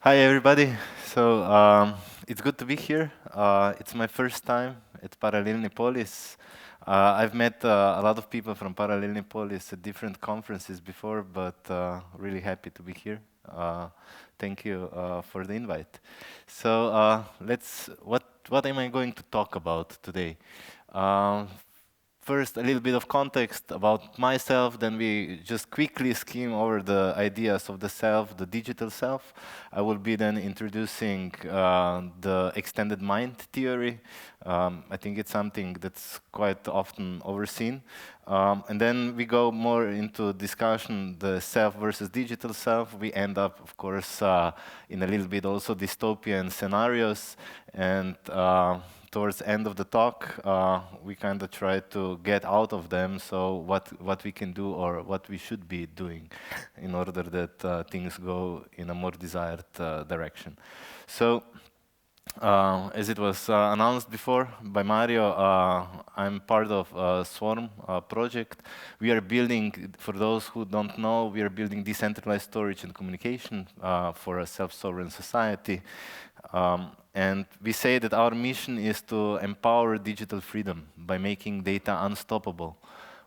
Hi, everybody. So it's good to be here. It's my first time at Parallelnipolis. I've met a lot of people from Parallelnipolis at different conferences before, but really happy to be here. Thank you for the invite. So what am I going to talk about today? Uh, First, a little bit of context about myself, then we just quickly skim over the ideas of the self, the digital self. I will be then introducing the extended mind theory. I think it's something that's quite often overseen. And then we go more into discussion, the self versus digital self. We end up, of course, in a little bit also dystopian scenarios. And towards the end of the talk, we kind of try to get out of them, so what we can do or what we should be doing in order that things go in a more desired direction. So, as it was announced before by Mario, I'm part of a Swarm project. We are building, for those who don't know, we are building decentralized storage and communication for a self-sovereign society. And we say that our mission is to empower digital freedom by making data unstoppable.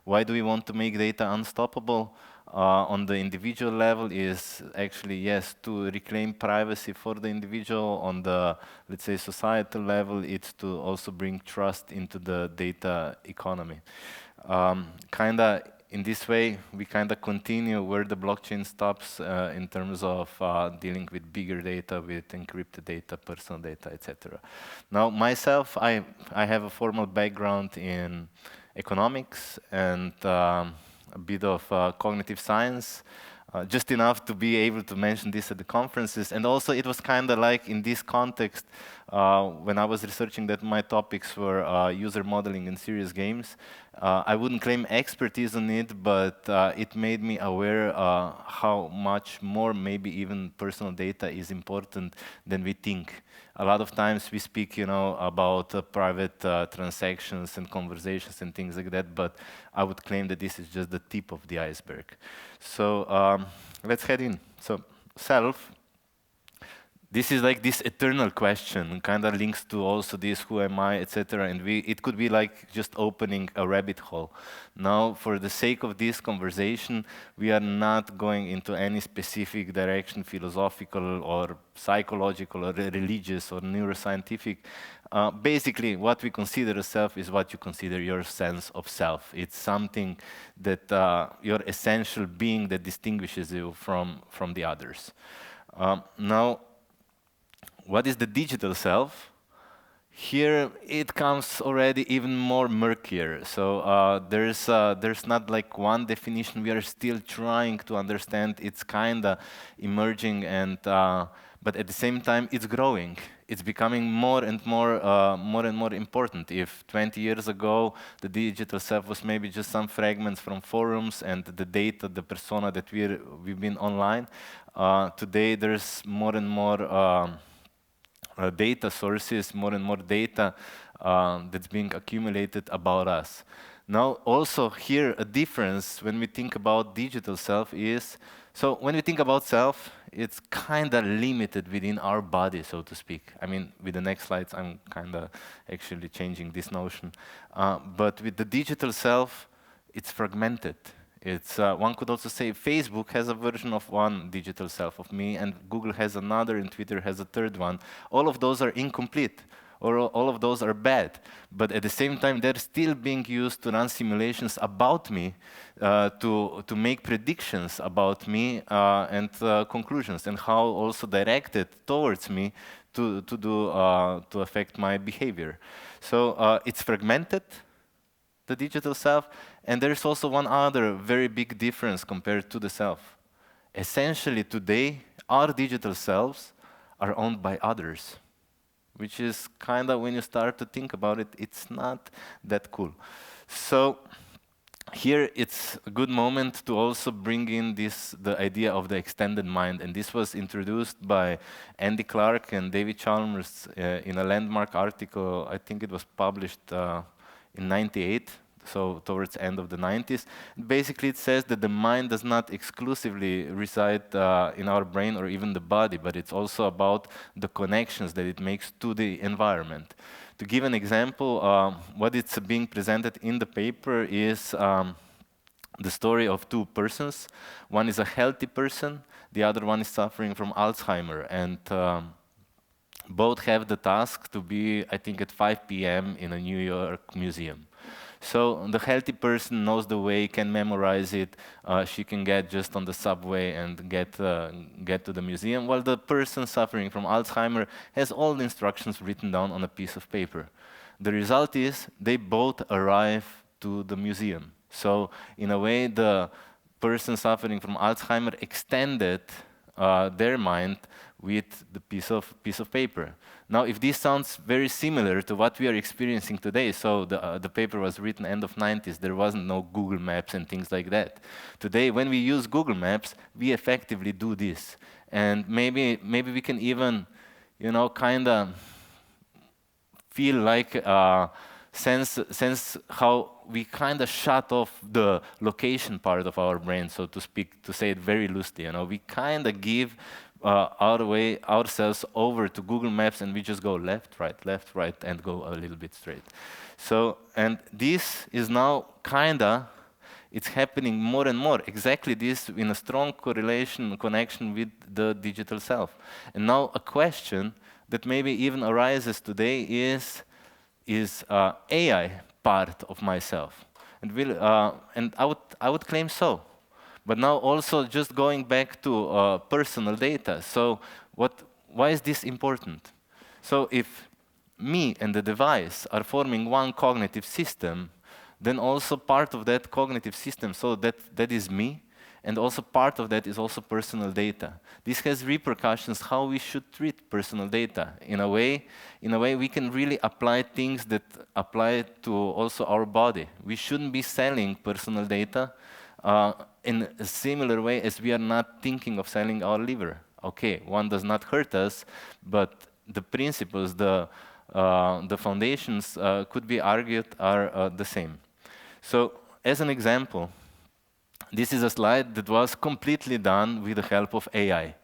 Why do we want to make data unstoppable? On the individual level is actually, yes, to reclaim privacy for the individual. On the, let's say, societal level, it's to also bring trust into the data economy. Kinda in this way, we kind of continue where the blockchain stops in terms of dealing with bigger data, with encrypted data, personal data, etc. Now, myself, I have a formal background in economics and a bit of cognitive science, just enough to be able to mention this at the conferences. And also, it was kind of like in this context, when I was researching that my topics were user modeling in serious games. I wouldn't claim expertise on it, but it made me aware how much more maybe even personal data is important than we think. A lot of times we speak, about private transactions and conversations and things like that, but I would claim that this is just the tip of the iceberg. So let's head in. So self. This is like this eternal question, kind of links to also this, who am I, etc. And it could be like just opening a rabbit hole. Now, for the sake of this conversation, we are not going into any specific direction, philosophical or psychological or religious or neuroscientific. Basically, what we consider a self is what you consider your sense of self. It's something that your essential being that distinguishes you from the others. Now, what is the digital self? Here it comes already even more murkier. So there's not like one definition. We are still trying to understand. It's kind of emerging, and but at the same time it's growing. It's becoming more and more important. If 20 years ago the digital self was maybe just some fragments from forums and the data, the persona that we've been online, today there's more and more data sources, more and more data that's being accumulated about us. Now, also here, a difference when we think about digital self is, so when we think about self, it's kind of limited within our body, so to speak. I mean, with the next slides, I'm kind of actually changing this notion. But with the digital self, it's fragmented. It's one could also say Facebook has a version of one digital self of me, and Google has another, and Twitter has a third one. All of those are incomplete, or all of those are bad. But at the same time, they're still being used to run simulations about me, to make predictions about me and conclusions, and how also directed towards me to affect my behavior. So it's fragmented, the digital self, and there's also one other very big difference compared to the self. Essentially today, our digital selves are owned by others, which is kind of, when you start to think about it, it's not that cool. So here it's a good moment to also bring in the idea of the extended mind, and this was introduced by Andy Clark and David Chalmers in a landmark article. I think it was published in '98, so towards the end of the 90s. Basically, it says that the mind does not exclusively reside in our brain or even the body, but it's also about the connections that it makes to the environment. To give an example, what it's being presented in the paper is the story of two persons. One is a healthy person, the other one is suffering from Alzheimer, and both have the task to be, I think, at 5 p.m. in a New York museum. So the healthy person knows the way, can memorize it, she can get just on the subway and get to the museum, while the person suffering from Alzheimer has all the instructions written down on a piece of paper. The result is they both arrive to the museum. So in a way, the person suffering from Alzheimer extended their mind with the piece of paper. Now, if this sounds very similar to what we are experiencing today, so the paper was written end of 90s, there wasn't no Google Maps and things like that. Today, when we use Google Maps, we effectively do this. And maybe we can even, kind of feel like sense how we kind of shut off the location part of our brain, so to speak, to say it very loosely. We kind of give ourselves over to Google Maps, and we just go left, right, and go a little bit straight. So, and this is now it's happening more and more. Exactly this in a strong connection with the digital self. And now a question that maybe even arises today is AI part of myself? And I would claim so. But now also just going back to personal data. So why is this important? So if me and the device are forming one cognitive system, then also part of that cognitive system, so that is me, and also part of that is also personal data. This has repercussions how we should treat personal data. In a way, we can really apply things that apply to also our body. We shouldn't be selling personal data in a similar way as we are not thinking of selling our liver. Okay, one does not hurt us, but the principles, the foundations could be argued are the same. So, as an example, this is a slide that was completely done with the help of AI.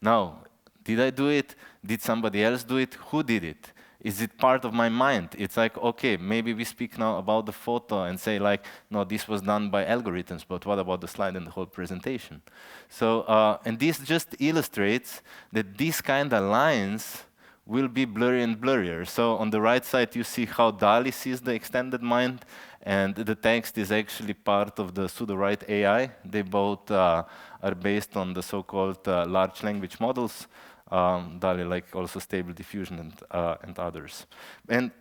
Now, did I do it? Did somebody else do it? Who did it? Is it part of my mind? It's like, okay, maybe we speak now about the photo and say like, no, this was done by algorithms, but what about the slide and the whole presentation? So, and this just illustrates that these kind of lines will be blurrier and blurrier. So on the right side, you see how DALL-E sees the extended mind, and the text is actually part of the pseudo-right AI. They both are based on the so-called large language models, DALL-E, like also Stable Diffusion and others. And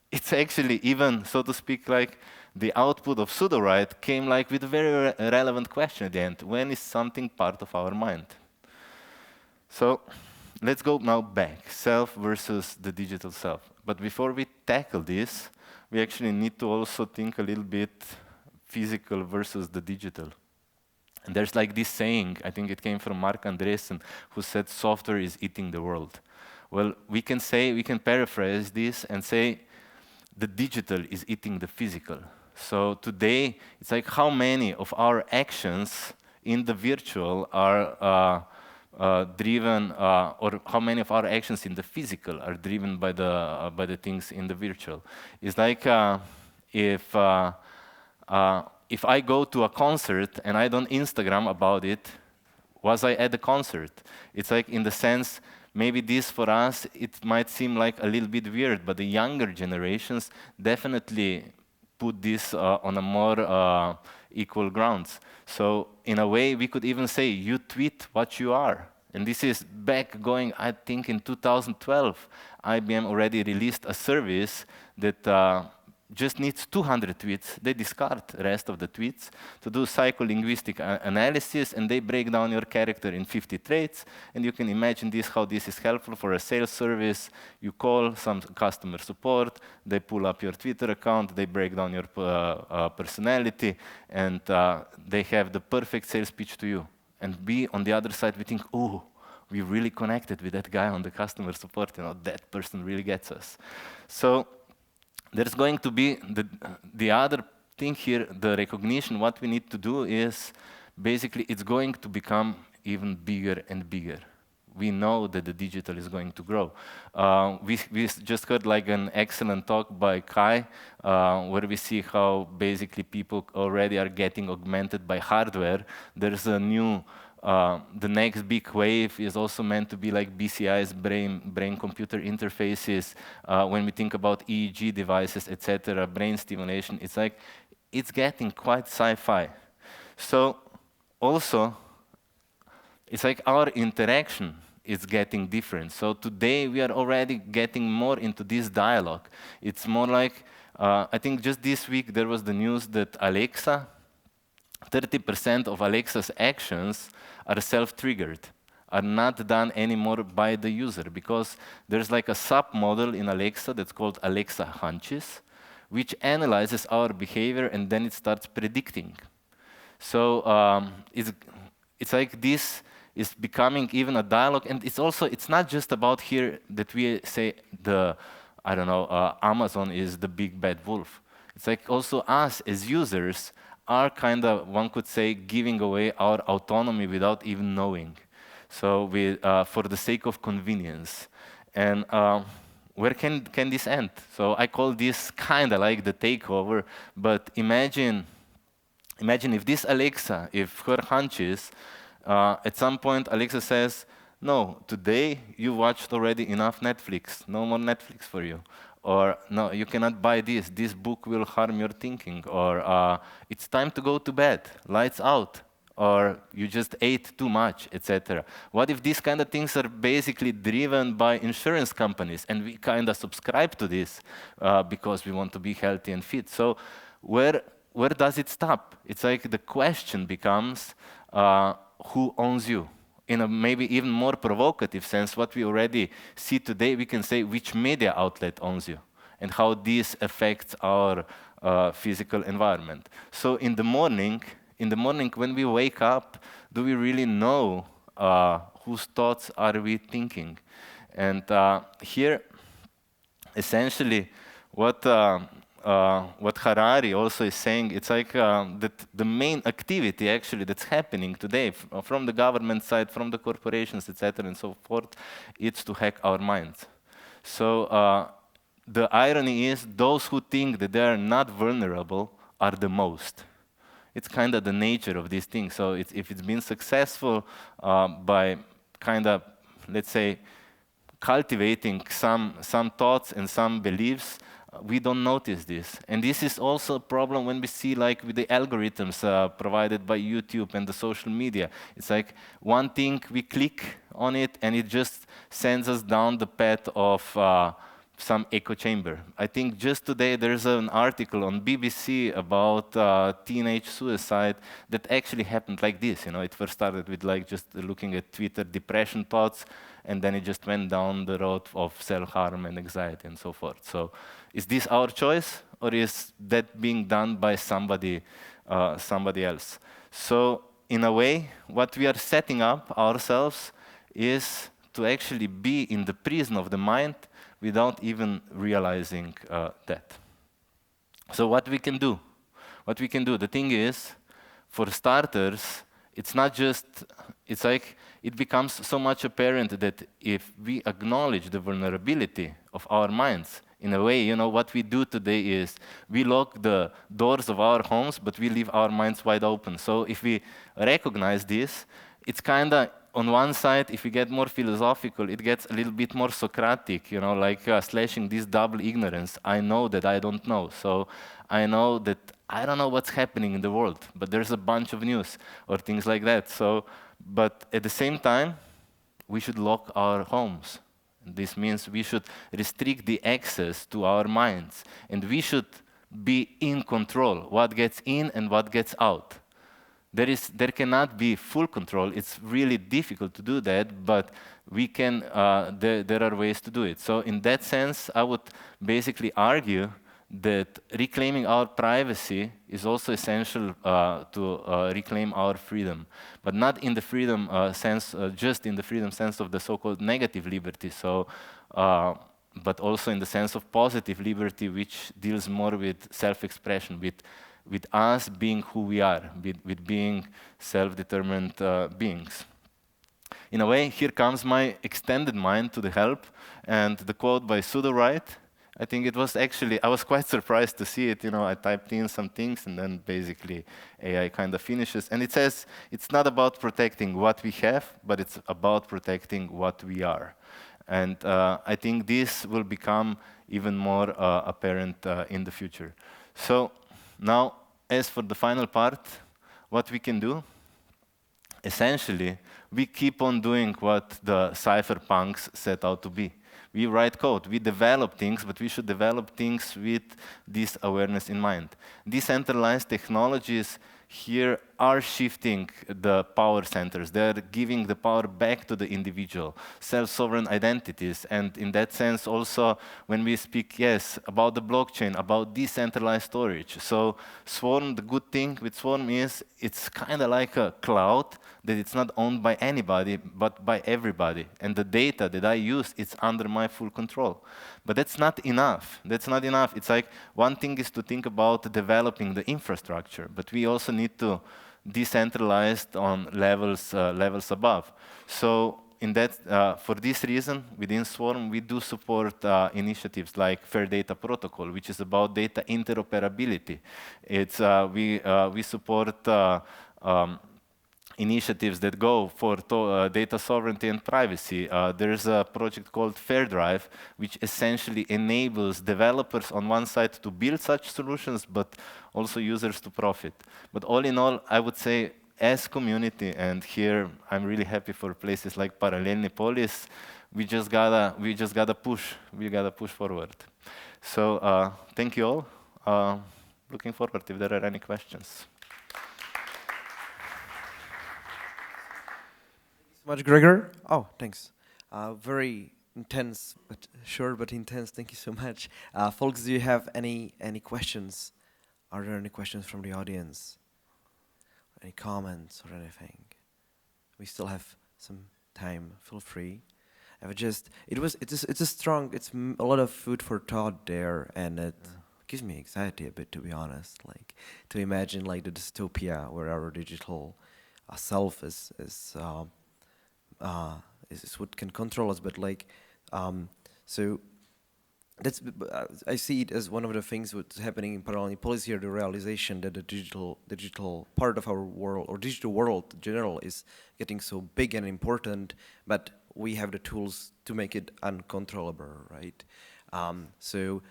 it's actually even, so to speak, like the output of pseudo-right came like with a very relevant question at the end. When is something part of our mind? So let's go now back, self versus the digital self. But before we tackle this, we actually need to also think a little bit physical versus the digital. And there's like this saying, I think it came from Mark Andreessen, who said software is eating the world. Well, we can paraphrase this and say the digital is eating the physical. So today, it's like how many of our actions in the virtual are driven, or how many of our actions in the physical are driven by the things in the virtual. It's like if I go to a concert and I don't Instagram about it, was I at the concert? It's like in the sense, maybe this for us, it might seem like a little bit weird, but the younger generations definitely put this on a more equal grounds. So in a way, we could even say, you tweet what you are. And this is back going, I think in 2012, IBM already released a service that just needs 200 tweets. They discard the rest of the tweets to do psycholinguistic analysis, and they break down your character in 50 traits. And you can imagine how this is helpful for a sales service. You call some customer support, they pull up your Twitter account, they break down your personality, and they have the perfect sales pitch to you. And we, on the other side, we think, oh, we really connected with that guy on the customer support. That person really gets us. So there's going to be the other thing here, the recognition, what we need to do is, basically, it's going to become even bigger and bigger. We know that the digital is going to grow. We just heard like an excellent talk by Kai, where we see how basically people already are getting augmented by hardware. There's a new, the next big wave is also meant to be like BCI's brain-computer interfaces. When we think about EEG devices, etc., brain stimulation, it's like, it's getting quite sci-fi. So also, it's like our interaction is getting different. So today we are already getting more into this dialogue. It's more like, I think just this week there was the news that Alexa, 30% of Alexa's actions are self-triggered, are not done anymore by the user, because there's like a sub-model in Alexa that's called Alexa Hunches, which analyzes our behavior and then it starts predicting. So it's like this is becoming even a dialogue, and it's also, it's not just about here that we say the, I don't know, Amazon is the big bad wolf. It's like also us as users are kind of, one could say, giving away our autonomy without even knowing. So we, for the sake of convenience. And where can this end? So I call this kind of like the takeover, but imagine if this Alexa, if her hunches, at some point Alexa says, no, today you watched already enough Netflix, no more Netflix for you. Or no, you cannot buy this book will harm your thinking. Or it's time to go to bed, lights out. Or you just ate too much, etc. What if these kind of things are basically driven by insurance companies and we kind of subscribe to this because we want to be healthy and fit? So where does it stop? It's like the question becomes, who owns you? In a maybe even more provocative sense, what we already see today, we can say which media outlet owns you and how this affects our physical environment. So in the morning when we wake up, do we really know whose thoughts are we thinking? And here, essentially, what Harari also is saying, it's like that the main activity actually that's happening today from the government side, from the corporations, etc., and so forth, it's to hack our minds. So the irony is those who think that they are not vulnerable are the most. It's kind of the nature of these things. So if it's been successful by kind of, let's say, cultivating some thoughts and some beliefs, we don't notice this. And this is also a problem when we see like with the algorithms provided by YouTube and the social media. It's like one thing, we click on it and it just sends us down the path of some echo chamber. I think just today there's an article on BBC about teenage suicide that actually happened like this. You know, it first started with like just looking at Twitter, depression thoughts, and then it just went down the road of self-harm and anxiety and so forth. So is this our choice, or is that being done by somebody else? So in a way, what we are setting up ourselves is to actually be in the prison of the mind without even realizing that. So what we can do? The thing is, for starters, it's not just, it's like, it becomes so much apparent that if we acknowledge the vulnerability of our minds, in a way, you know, what we do today is we lock the doors of our homes, but we leave our minds wide open. So if we recognize this, it's kind of, on one side, if we get more philosophical, it gets a little bit more Socratic, you know, like slashing this double ignorance. I know that I don't know. So I know that I don't know what's happening in the world, but there's a bunch of news or things like that. So, but at the same time, we should lock our homes. This means we should restrict the access to our minds, and we should be in control, what gets in and what gets out. There cannot be full control. It's really difficult to do that, but we can. There are ways to do it. So in that sense, I would basically argue that reclaiming our privacy is also essential to reclaim our freedom, but not in the freedom sense, just in the freedom sense of the so-called negative liberty. So, but also in the sense of positive liberty, which deals more with self-expression, with us being who we are, with being self-determined beings. In a way, here comes my extended mind to the help, and the quote by Pseudo-Wright, I think it was actually, I was quite surprised to see it, I typed in some things and then basically AI kind of finishes. And it says, it's not about protecting what we have, but it's about protecting what we are. And I think this will become even more apparent in the future. So now, as for the final part, what we can do, essentially, we keep on doing what the cypherpunks set out to be. We write code, we develop things, but we should develop things with this awareness in mind. Decentralized technologies here are shifting the power centers. They're giving the power back to the individual, self-sovereign identities. And in that sense, also, when we speak, yes, about the blockchain, about decentralized storage. So Swarm, the good thing with Swarm is it's kind of like a cloud that it's not owned by anybody, but by everybody. And the data that I use, it's under my full control. But that's not enough. That's not enough. It's like one thing is to think about developing the infrastructure, but we also need to decentralize on levels above. So in that, for this reason, within Swarm, we do support initiatives like Fair Data Protocol, which is about data interoperability. It's, we support initiatives that go for data sovereignty and privacy. There's a project called FairDrive, which essentially enables developers on one side to build such solutions, but also users to profit. But all in all, I would say, as community, and here I'm really happy for places like Parallelny Polis, we just gotta push. We gotta push forward. So thank you all. Looking forward if there are any questions. Much, Gregor. Oh, thanks. Very intense, but short but intense. Thank you so much. Folks, do you have any questions? Are there any questions from the audience? Any comments or anything? We still have some time. Feel free. It's a lot of food for thought there, and it gives me anxiety a bit, to be honest. Like to imagine like the dystopia where our digital self is what can control us, but like, so that's, I see it as one of the things what's happening in Parallelny Polis here, the realization that the digital part of our world, or digital world in general, is getting so big and important, but we have the tools to make it uncontrollable, right? So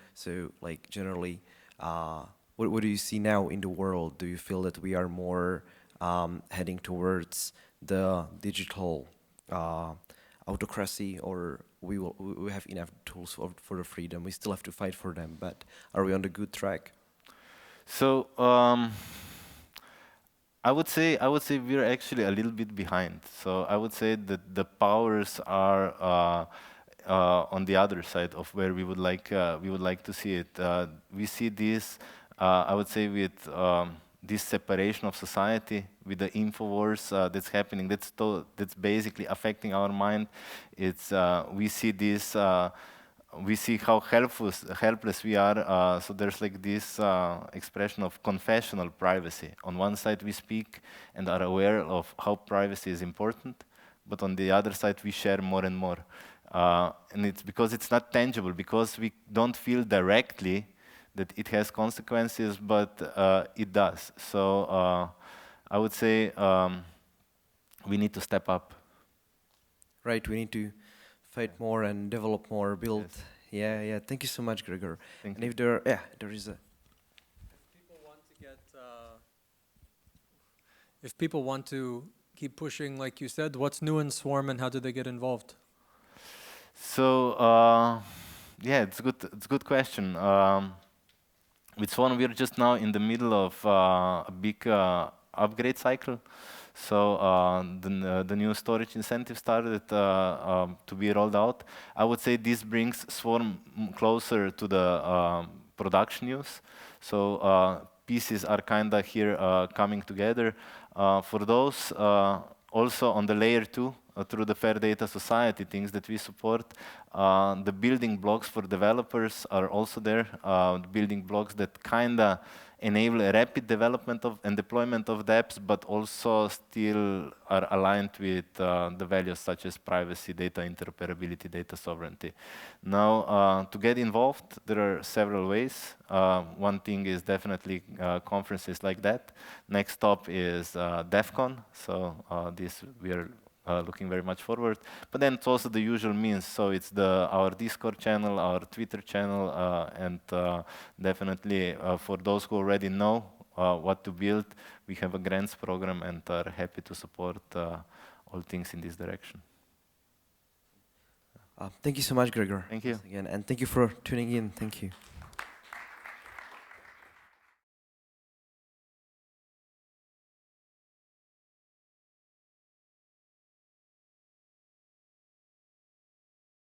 like generally, what do you see now in the world? Do you feel that we are more heading towards the digital autocracy, or we have enough tools for the freedom? We still have to fight for them, but are we on the good track? So I would say we're actually a little bit behind. So I would say that the powers are on the other side of where we would like to see it. We see this, I would say, with this separation of society, with the info wars that's happening, that's basically affecting our mind. It's we see this, we see how helpless we are. So there's like this expression of confessional privacy. On one side, we speak and are aware of how privacy is important, but on the other side, we share more and more. And it's because it's not tangible, because we don't feel directly that it has consequences, but it does. So I would say we need to step up. Right, we need to fight more and develop more, build. Yes. Yeah. Thank you so much, Gregor. Thank you. If there is a. If people want to keep pushing, like you said, what's new in Swarm and how do they get involved? So yeah, it's a good question. With Swarm, we're just now in the middle of a big upgrade cycle. So the new storage incentive started to be rolled out. I would say this brings Swarm closer to the production use. So pieces are kind of here coming together. For those, also on the layer 2, through the Fair Data Society things that we support, the building blocks for developers are also there. The building blocks that kind of enable a rapid development of and deployment of the apps, but also still are aligned with the values such as privacy, data interoperability, data sovereignty. Now, to get involved, there are several ways. One thing is definitely conferences like that. Next stop is DEF CON, so this we are looking very much forward. But then it's also the usual means, so it's our Discord channel, our Twitter channel, and definitely for those who already know what to build, we have a grants program and are happy to support all things in this direction. Thank you so much, Gregor. Thank you. Once again, and thank you for tuning in. Thank you.